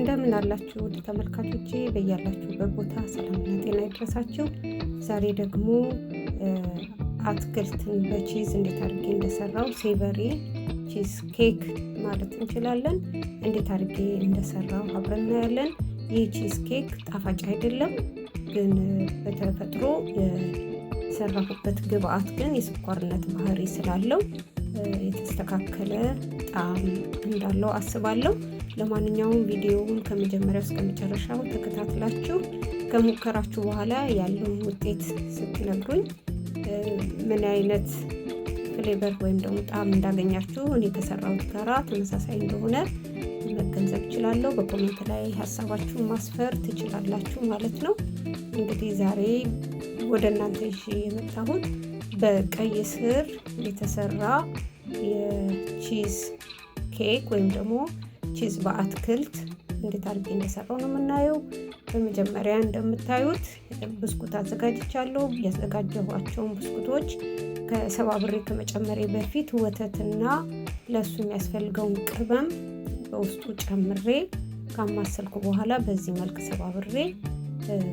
እንደምን አላችሁ ውድ ተመልካቾቼ፣ በያላችሁበት ቦታ ሰላምና ጤና ይድረሳችሁ። ዛሬ ደግሞ አትክልትን በቺዝ እንዴት አድርጌ እንደሰራው ሴቨሪ ቺዝ ኬክ ማለት እንችላለን። እንዴት አድርጌ እንደሰራው አብረን እናያለን። ይህ ቺዝ ኬክ ጣፋጭ አይደለም፣ ግን በተፈጥሮ የሰራሁበት ግብአት ግን የስኳርነት ባህሪ ስላለው የተስተካከለ ጣዕም እንዳለው አስባለሁ። ለማንኛውም ቪዲዮውን ከመጀመሪያው እስከ መጨረሻው ተከታትላችሁ ከሞከራችሁ በኋላ ያለውን ውጤት ስትነግሩኝ ምን አይነት ፍሌቨር ወይም ደግሞ ጣዕም እንዳገኛችሁ እኔ ከሰራሁት ጋራ ተመሳሳይ እንደሆነ መገንዘብ እችላለሁ። በኮሜንት ላይ ሀሳባችሁን ማስፈር ትችላላችሁ ማለት ነው። እንግዲህ ዛሬ ወደ እናንተ ይዤ የመጣሁት በቀይ ስር የተሰራ የቺዝ ኬክ ወይም ደግሞ ቺዝ በአትክልት እንዴት አድርጌ እንደሰራው ነው የምናየው። በመጀመሪያ እንደምታዩት ብስኩት አዘጋጅቻለሁ። ያዘጋጀኋቸውን ብስኩቶች ከሰባብሬ ከመጨመሬ በፊት ወተትና ለሱ የሚያስፈልገውን ቅመም በውስጡ ጨምሬ ካማሰልኩ በኋላ በዚህ መልክ ሰባብሬ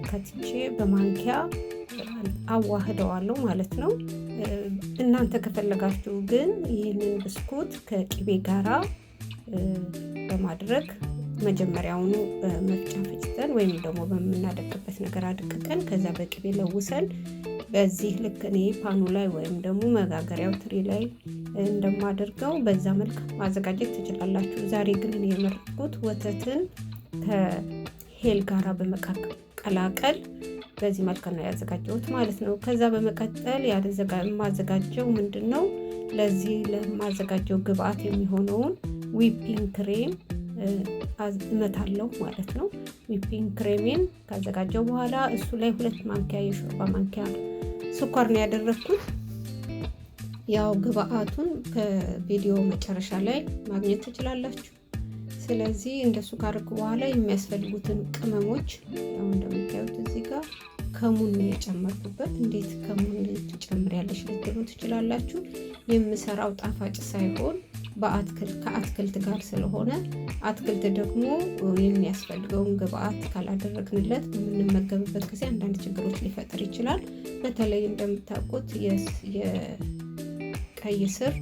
ከትቼ በማንኪያ አዋህደዋለሁ ማለት ነው። እናንተ ከፈለጋችሁ ግን ይህንን ብስኩት ከቂቤ ጋራ በማድረግ መጀመሪያውኑ መፍጫ ፈጭተን ወይም ደግሞ በምናደቅበት ነገር አድቅቀን ከዛ በቅቤ ለውሰን በዚህ ልክ እኔ ፓኑ ላይ ወይም ደግሞ መጋገሪያው ትሪ ላይ እንደማደርገው በዛ መልክ ማዘጋጀት ትችላላችሁ። ዛሬ ግን እኔ የመረጥኩት ወተትን ከሄል ጋራ በመቀላቀል በዚህ መልክ ነው ያዘጋጀሁት ማለት ነው። ከዛ በመቀጠል የማዘጋጀው ምንድነው፣ ለዚህ ለማዘጋጀው ግብአት የሚሆነውን ዊፒንግ ክሬም እመታለሁ ማለት ነው። ዊፒንግ ክሬሜን ካዘጋጀው በኋላ እሱ ላይ 2 ማንኪያ የሾርባ ማንኪያ ስኳር ነው ያደረኩት። ያው ግብአቱን ከቪዲዮ መጨረሻ ላይ ማግኘት ትችላላችሁ። ስለዚህ እንደሱ ካረኩ በኋላ የሚያስፈልጉትን ቅመሞች ያው እንደምታዩት እዚህ ጋር ከሙን የጨመርኩበት። እንዴት ከሙን ትጨምሪያለሽ ልትሉ ትችላላችሁ። የምሰራው ጣፋጭ ሳይሆን ከአትክልት ጋር ስለሆነ አትክልት ደግሞ የሚያስፈልገውን ግብአት ካላደረግንለት በምንመገብበት ጊዜ አንዳንድ ችግሮች ሊፈጠር ይችላል። በተለይ እንደምታውቁት የቀይ ስር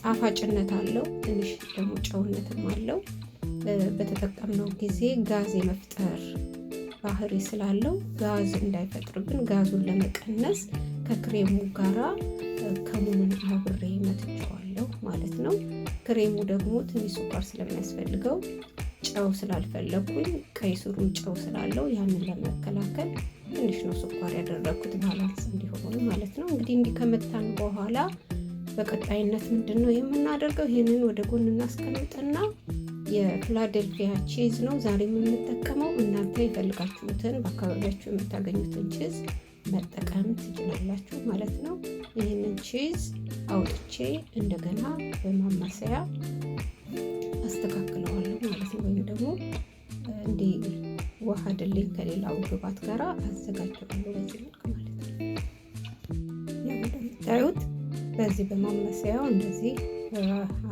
ጣፋጭነት አለው፣ ትንሽ ደግሞ ጨውነትም አለው። በተጠቀምነው ጊዜ ጋዝ የመፍጠር ባህሪ ስላለው ጋዝ እንዳይፈጥርብን ጋዙን ለመቀነስ ከክሬሙ ጋራ ከሙንን አብሬ መትቸዋለሁ ማለት ነው። ክሬሙ ደግሞ ትንሽ ስኳር ስለሚያስፈልገው ጨው ስላልፈለኩኝ ቀይ ስሩም ጨው ስላለው ያንን ለመከላከል ትንሽ ነው ስኳር ያደረኩት ባላንስ እንዲሆን ማለት ነው። እንግዲህ እንዲህ ከመታን በኋላ በቀጣይነት ምንድነው የምናደርገው? ይህንን ወደ ጎን እናስቀምጥና የፊላዴልፊያ ቺዝ ነው ዛሬ የምንጠቀመው። እናንተ የፈልጋችሁትን በአካባቢያችሁ የምታገኙትን ቺዝ መጠቀም ትችላላችሁ ማለት ነው። ይህንን ቺዝ አውጥቼ እንደገና በማማሰያ አስተካክለዋለሁ ማለት ነው። ወይም ደግሞ እንዲህ ዋሃድልኝ ከሌላው ግብአት ጋር አዘጋጀዋለሁ በዚህ መልክ ማለት ነው። እንደምታዩት በዚህ በማማሰያው እንደዚህ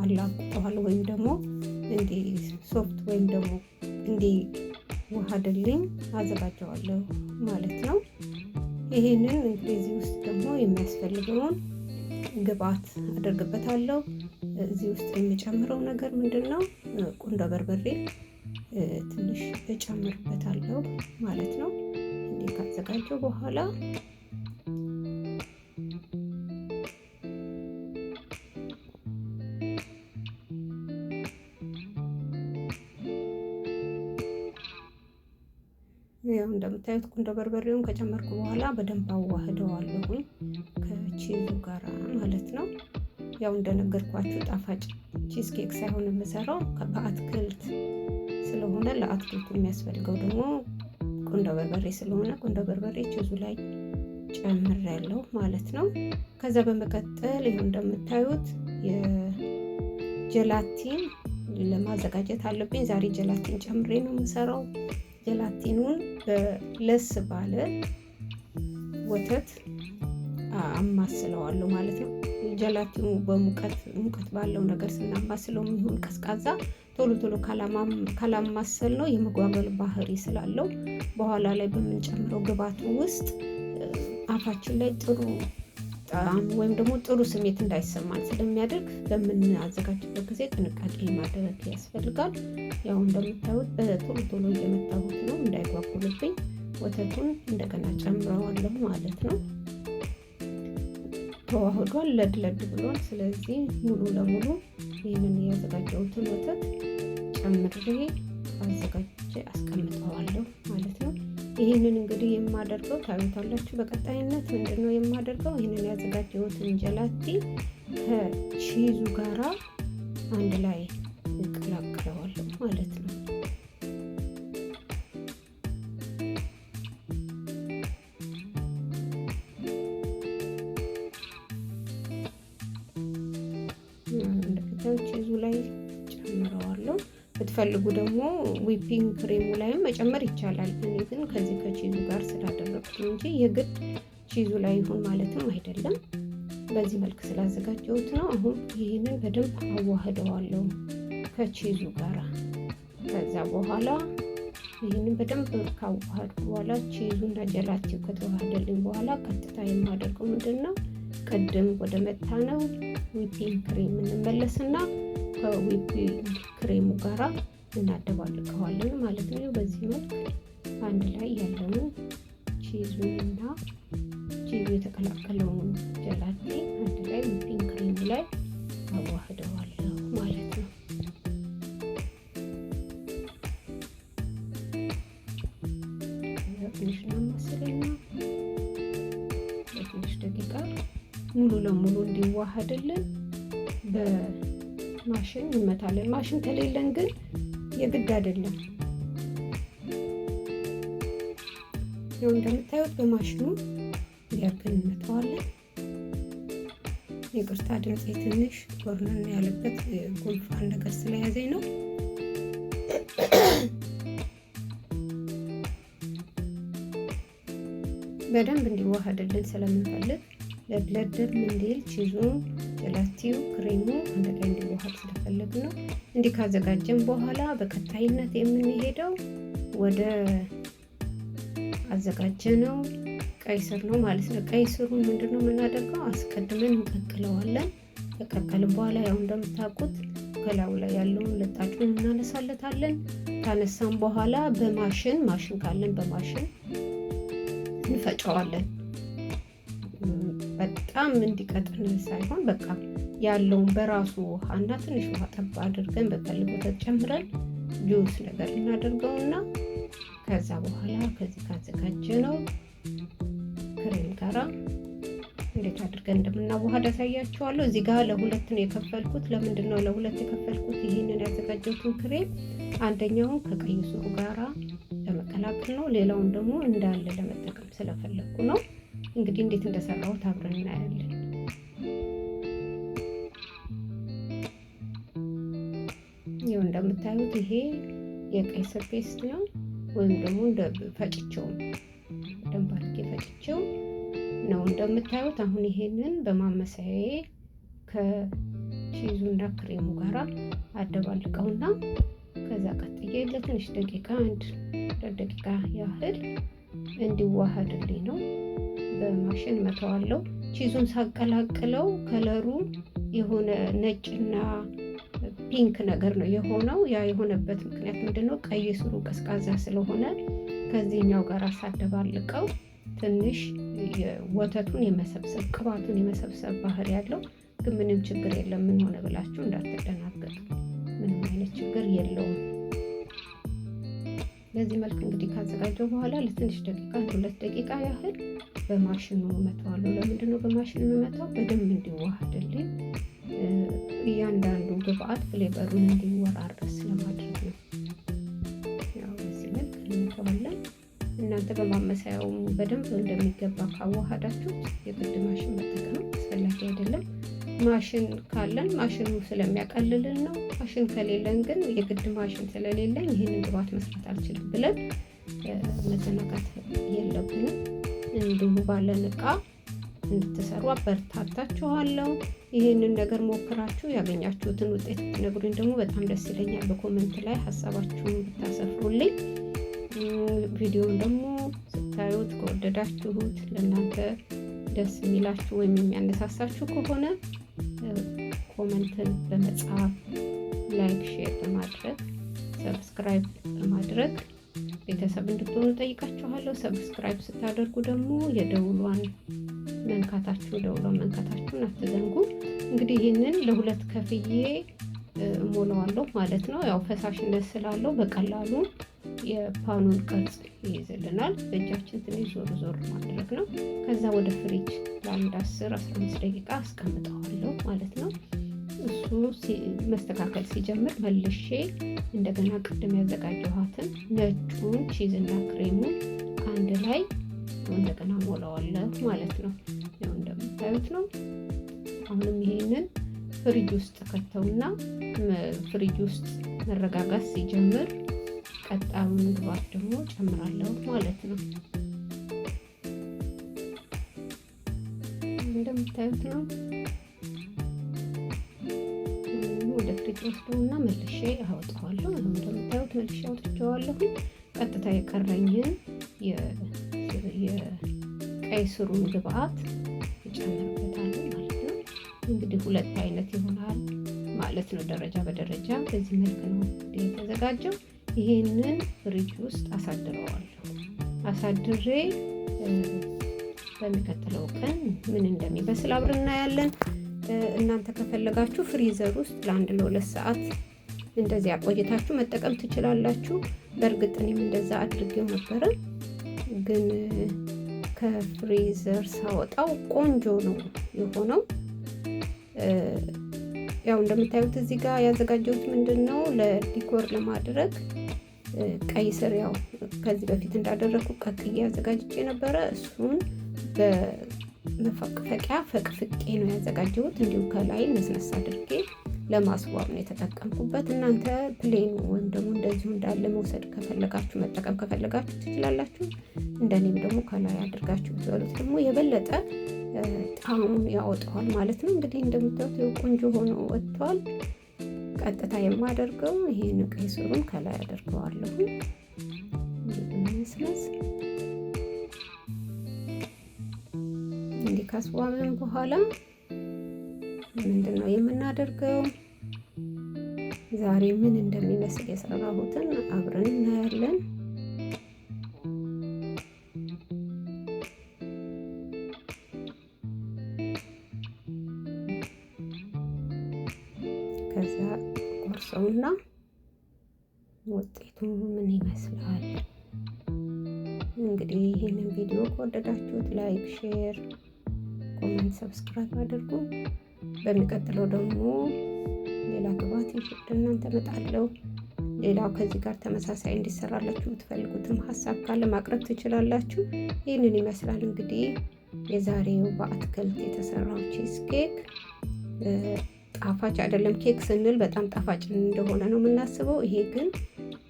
አላቁጠዋለሁ ወይም ደግሞ እንዲህ ሶፍት ወይም ደግሞ እንዲህ ዋሃድልኝ አዘጋጀዋለሁ ማለት ነው። ይሄንን እንግዲህ እዚህ ውስጥ ደግሞ የሚያስፈልገውን ግብአት አደርግበታለሁ። እዚህ ውስጥ የሚጨምረው ነገር ምንድነው፣ ቁንዶ በርበሬ ትንሽ እጨምርበታለሁ ማለት ነው። እንዲህ ካዘጋጀው በኋላ ያው እንደምታዩት ቁንዶ በርበሬውን ከጨመርኩ በኋላ በደንብ አዋህደዋለሁኝ ከቺዙ ጋር ማለት ነው። ያው እንደነገርኳችሁ ጣፋጭ ቺዝ ኬክ ሳይሆን የምሰራው በአትክልት ስለሆነ ለአትክልቱ የሚያስፈልገው ደግሞ ቁንዶ በርበሬ ስለሆነ ቁንዶ በርበሬ ቺዙ ላይ ጨምሬያለሁ ማለት ነው። ከዛ በመቀጠል ይሄው እንደምታዩት የጀላቲን ለማዘጋጀት አለብኝ። ዛሬ ጀላቲን ጨምሬ ነው የምሰራው። ጀላቲኑን በለስ ባለ ወተት አማስለዋለሁ ማለት ነው። ጀላቲኑ ሙቀት ባለው ነገር ስናማስለው የሚሆን ቀዝቃዛ ቶሎ ቶሎ ካላማሰል ነው የመጓገል ባህሪ ስላለው በኋላ ላይ በምንጨምረው ግብአቱ ውስጥ አፋችን ላይ ጥሩ ጣዕም ወይም ደግሞ ጥሩ ስሜት እንዳይሰማን ስለሚያደርግ በምናዘጋጅበት ጊዜ ጥንቃቄ ማድረግ ያስፈልጋል። ያው እንደምታዩት በቶሎ ቶሎ እየመታሁት ነው እንዳይጓጉልብኝ። ወተቱን እንደገና ጨምረዋለሁ ማለት ነው። ተዋህዷል፣ ለድለድ ብሏል። ስለዚህ ሙሉ ለሙሉ ይህንን ያዘጋጀሁትን ወተት ጨምሬ አዘጋጅቼ አስቀምጠዋለሁ ማለት ነው። ይህንን እንግዲህ የማደርገው ታዩታላችሁ። በቀጣይነት ምንድነው የማደርገው? ይህንን ያዘጋጀሁትን ጀላቲ ከቺዙ ጋራ አንድ ላይ እቀላቅለዋለሁ ማለት ነው። እንደምታዩት ቺዙ ላይ ጨምረዋለሁ። ብትፈልጉ ደግሞ ዊፒንግ ክሬሙ ላይም መጨመር ይቻላል። እኔ ግን ከዚህ ከቺዙ ጋር ስላደረኩት እንጂ የግድ ቺዙ ላይ ይሁን ማለትም አይደለም። በዚህ መልክ ስላዘጋጀሁት ነው። አሁን ይህንን በደንብ አዋህደዋለሁ ከቺዙ ጋር። ከዛ በኋላ ይህንን በደንብ ካዋሃድኩ በኋላ ቺዙና ጀላቲው ከተዋሃደልኝ በኋላ ቀጥታ የማደርገው ምንድን ነው? ቅድም ወደ መታ ነው ዊፒንግ ክሬም እንመለስና ከዊፒንግ ክሬሙ ጋራ እናደባልቀዋለን ማለት ነው። በዚህ መልክ አንድ ላይ ያለውን ቺዙንና ቺዙ የተቀላቀለውን ጀላቲ አንድ ላይ ዊፒንግ ክሬሙ ላይ አዋህደዋለሁ ማለት ነው። ትንሽ ለማስለኛ ለትንሽ ደቂቃ ሙሉ ለሙሉ እንዲዋሃድልን በማሽን እንመታለን። ማሽን ከሌለን ግን የግድ አይደለም። ያው እንደምታዩት በማሽኑ ያርገን እንመታዋለን። ይቅርታ ድምፄ ትንሽ ጎርነን ያለበት ጉንፋን ነገር ስለያዘኝ ነው። በደንብ እንዲዋሃድልን ስለምንፈልግ ለድለድል እንዲል ቺዙ፣ ጀላቲው፣ ክሬሙ አንድ ላይ እንዲዋሃድ ስለፈለግ ነው። እንዲህ ካዘጋጀን በኋላ በቀጣይነት የምንሄደው ወደ አዘጋጀነው ቀይ ስር ነው ማለት ነው። ቀይ ስሩን ምንድነው የምናደርገው? አስቀድመን እንቀቅለዋለን። ከቀቀልን በኋላ ያው እንደምታውቁት ከላዩ ላይ ያለውን ልጣጩን እናነሳለታለን። ካነሳን በኋላ በማሽን ካለን በማሽን እንፈጨዋለን። በጣም እንዲቀጥን ሳይሆን በቃ ያለውን በራሱ ውሃና ትንሽ ውሃ ጠብ አድርገን በቀልብ ወተት ጨምረን ጁስ ነገር እናደርገውና ከዛ በኋላ ከዚህ ካዘጋጀነው ክሬም ጋራ እንዴት አድርገን እንደምናዋሃድ አሳያችኋለሁ። እዚህ ጋር ለሁለት ነው የከፈልኩት። ለምንድን ነው ለሁለት የከፈልኩት? ይህንን ያዘጋጀሁትን ክሬም አንደኛውን ከቀይ ስሩ ጋራ ለመቀላቀል ነው፣ ሌላውን ደግሞ እንዳለ ለመጠቀም ስለፈለኩ ነው። እንግዲህ እንዴት እንደሰራሁት አብረን እናያለን። ይኸው እንደምታዩት ይሄ የቀይ ስር ፔስት ነው፣ ወይም ደግሞ ፈጭቼው ደንብ አድርጌ ፈጭቼው ነው እንደምታዩት። አሁን ይሄንን በማመሳያዬ ከቺዙና ክሬሙ ጋራ አደባልቀውና ከዛ ቀጥዬ ለትንሽ ደቂቃ አንድ ደቂቃ ያህል እንዲዋሃድልኝ ነው በማሽን መተዋለው። ቺዙን ሳቀላቅለው ከለሩ የሆነ ነጭና ፒንክ ነገር ነው የሆነው። ያ የሆነበት ምክንያት ምንድነው? ቀይ ስሩ ቀዝቃዛ ስለሆነ ከዚህኛው ጋር ሳደባልቀው ትንሽ ወተቱን የመሰብሰብ ቅባቱን የመሰብሰብ ባህሪ ያለው፣ ግን ምንም ችግር የለም። ምን ሆነ ብላችሁ እንዳትደናገጡ፣ ምንም አይነት ችግር የለውም። በዚህ መልክ እንግዲህ ካዘጋጀው በኋላ ለትንሽ ደቂቃ 2 ደቂቃ ያህል በማሽኑ መተዋለሁ። ለምንድነው በማሽኑ መተው? በደንብ እንዲዋሃድልኝ እያንዳንዱ ግብአት ፍሌቨሩን እንዲወራረስ ለማድረግ ነው። ያው በዚህ መልክ እንተዋለን። እናንተ በማመሳያው በደንብ እንደሚገባ ካዋሃዳችሁ የግድ ማሽን መጠቀም አስፈላጊ አይደለም። ማሽን ካለን ማሽኑ ስለሚያቀልልን ነው። ማሽን ከሌለን ግን የግድ ማሽን ስለሌለን ይህንን ግብአት መስራት አልችልም ብለን መዘናጋት የለብንም። እንዲሁ ባለን እቃ እንድትሰሩ አበረታታችኋለሁ። ይህንን ነገር ሞክራችሁ ያገኛችሁትን ውጤት ብትነግሩኝ ደግሞ በጣም ደስ ይለኛል። በኮሜንት ላይ ሀሳባችሁን ብታሰፍሩልኝ። ቪዲዮውን ደግሞ ስታዩት ከወደዳችሁት ለእናንተ ደስ የሚላችሁ ወይም የሚያነሳሳችሁ ከሆነ ኮሜንትን በመጻፍ ላይክ፣ ሼር በማድረግ ሰብስክራይብ በማድረግ ቤተሰብ እንድትሆኑ ጠይቃችኋለሁ። ሰብስክራይብ ስታደርጉ ደግሞ ደውሏን መንካታችሁን አትዘንጉ። እንግዲህ ይህንን ለሁለት ከፍዬ ሞላዋለሁ ማለት ነው። ያው ፈሳሽነት ስላለው በቀላሉ የፓኑን ቅርጽ ይይዝልናል። በእጃችን ትንሽ ዞር ማድረግ ነው። ከዛ ወደ ፍሪጅ ለአንድ 10-15 ደቂቃ አስቀምጠዋለሁ ማለት ነው። እሱ መስተካከል ሲጀምር መልሼ እንደገና ቅድም ያዘጋጀኋትን ነጩን ቺዝና ክሬሙን አንድ ላይ እንደገና ሞላዋለሁ ማለት ነው። ያው እንደምታዩት ነው። አሁንም ይሄንን ፍሪጅ ውስጥ ከተውና ፍሪጅ ውስጥ መረጋጋት ሲጀምር ቀጣዩን ግብአት ደግሞ ጨምራለሁ ማለት ነው። እንደምታዩት ነው። ወደ ፍሪጅ ወስደውና መልሼ አወጣዋለሁ። እንደምታዩት መልሼ አውጥቼዋለሁ። ቀጥታ የቀረኝን የቀይ ስሩን ግብአት እጨምርበታለሁ ማለት ነው። እንግዲህ ሁለት አይነት ይሆናል ማለት ነው። ደረጃ በደረጃ በዚህ መልክ ነው የተዘጋጀው። ይሄንን ፍሪጅ ውስጥ አሳድረዋለሁ። አሳድሬ በሚቀጥለው ቀን ምን እንደሚበስል አብረን እናያለን። እናንተ ከፈለጋችሁ ፍሪዘር ውስጥ ለ1-2 ሰዓት እንደዚህ አቆይታችሁ መጠቀም ትችላላችሁ። በእርግጥ እኔም እንደዛ አድርጌው ነበረ፣ ግን ከፍሪዘር ሳወጣው ቆንጆ ነው የሆነው። ያው እንደምታዩት እዚህ ጋር ያዘጋጀሁት ምንድነው ለዲኮር ለማድረግ ቀይ ስር ያው ከዚህ በፊት እንዳደረኩ ቀቅዬ አዘጋጅቼ ነበረ። እሱን በመፈቅፈቂያ ፈቅፍቄ ነው ያዘጋጀሁት። እንዲሁ ከላይ ነስነስ አድርጌ ለማስዋብ ነው የተጠቀምኩበት። እናንተ ፕሌን ወይም ደግሞ እንደዚሁ እንዳለ መውሰድ ከፈለጋችሁ መጠቀም ከፈለጋችሁ ትችላላችሁ። እንደኔም ደግሞ ከላይ አድርጋችሁ ብትበሉት ደግሞ የበለጠ ጣዕሙን ያወጣዋል ማለት ነው። እንግዲህ እንደምታዩት ቆንጆ ሆኖ ወጥቷል። ቀጥታ የማደርገው ይሄን ቀይ ስሩን ከላይ አደርገዋለሁ። መስለስ እንዲህ ካስዋብን በኋላ ምንድነው የምናደርገው? ዛሬ ምን እንደሚመስል የሰራሁትን አብረን እናያለን። ከዛ ቆርሰውና ውጤቱ ምን ይመስላል? እንግዲህ ይህንን ቪዲዮ ከወደዳችሁት ላይክ፣ ሼር፣ ኮሜንት፣ ሰብስክራይብ አድርጉ። በሚቀጥለው ደግሞ ሌላ ግብአት ይዤ እናንተ እመጣለሁ። ሌላው ከዚህ ጋር ተመሳሳይ እንዲሰራላችሁ የምትፈልጉትም ሀሳብ ካለ ማቅረብ ትችላላችሁ። ይህንን ይመስላል እንግዲህ የዛሬው በአትክልት የተሰራው ቺዝ ኬክ። ጣፋጭ አይደለም። ኬክ ስንል በጣም ጣፋጭ እንደሆነ ነው የምናስበው። ይሄ ግን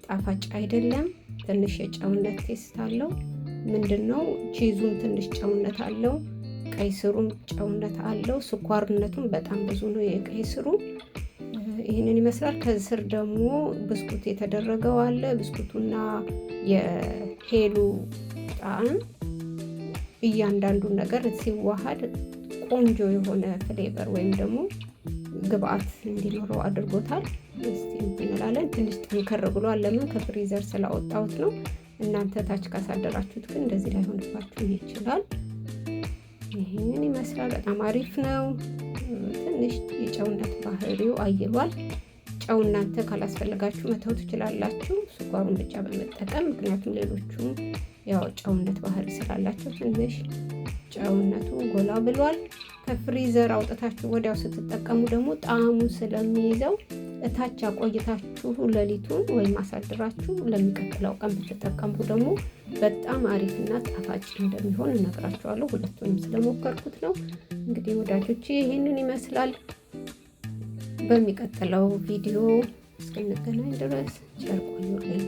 ጣፋጭ አይደለም። ትንሽ የጨውነት ቴስት አለው። ምንድነው ቺዙም ትንሽ ጨውነት አለው። ቀይ ስሩም ጨውነት አለው። ስኳርነቱም በጣም ብዙ ነው የቀይ ስሩ። ይህንን ይመስላል። ከስር ደግሞ ብስኩት የተደረገው አለ። ብስኩቱና የሄሉ ጣዕም እያንዳንዱን ነገር ሲዋሃድ ቆንጆ የሆነ ፍሌቨር ወይም ደግሞ ግብአት እንዲኖረው አድርጎታል። እስቲ እንላለን። ትንሽ ጠንከር ብሏል። ለምን ከፍሪዘር ስላወጣሁት ነው። እናንተ ታች ካሳደራችሁት ግን እንደዚህ ላይሆንባችሁ ይችላል። ይሄንን ይመስላል። በጣም አሪፍ ነው። ትንሽ የጨውነት ባህሪው አይሏል። ጨው እናንተ ካላስፈለጋችሁ መተው ትችላላችሁ፣ ስኳሩን ብቻ በመጠቀም ምክንያቱም ሌሎቹም ያው ጨውነት ባህሪ ስላላቸው ትንሽ ጨውነቱ ጎላ ብሏል። ከፍሪዘር አውጥታችሁ ወዲያው ስትጠቀሙ ደግሞ ጣዕሙ ስለሚይዘው እታች አቆይታችሁ ሌሊቱን ወይም አሳድራችሁ ለሚቀጥለው ቀን ብትጠቀሙ ደግሞ በጣም አሪፍና ጣፋጭ እንደሚሆን እነግራችኋለሁ። ሁለቱንም ስለሞከርኩት ነው። እንግዲህ ወዳጆቼ ይሄንን ይመስላል። በሚቀጥለው ቪዲዮ እስክንገናኝ ድረስ ቸር ቆዩልኝ።